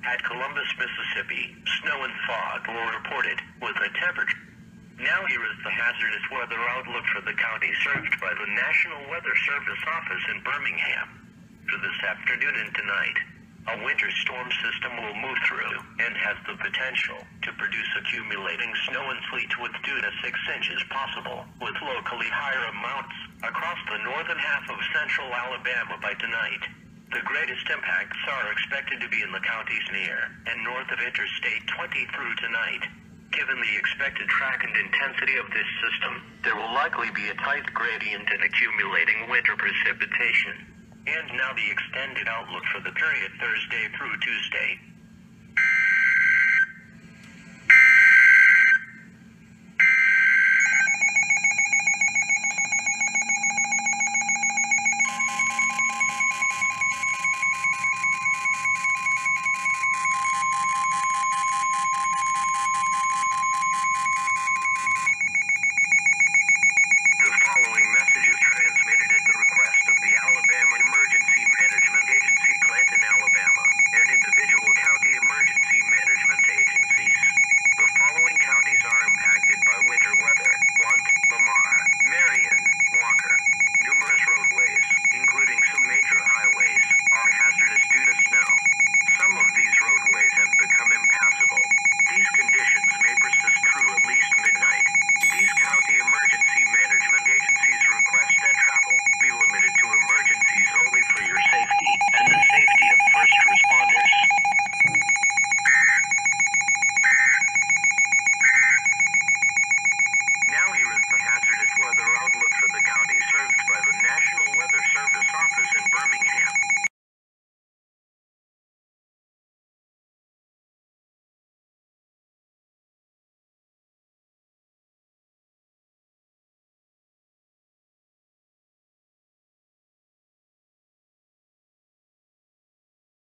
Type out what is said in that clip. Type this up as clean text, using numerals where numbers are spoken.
At Columbus, Mississippi, snow and fog were reported, with a temperature. Now here is the hazardous weather outlook for the county served by the National Weather Service office in Birmingham. For this afternoon and tonight, a winter storm system will move through and has the potential to produce accumulating snow and sleet with 2 to 6 inches possible, with locally higher amounts across the northern half of central Alabama by tonight. The greatest impacts are expected to be in the counties near and north of Interstate 20 through tonight. Given the expected track and intensity of this system, there will likely be a tight gradient and accumulating winter precipitation. And now the extended outlook for the period Thursday through Tuesday.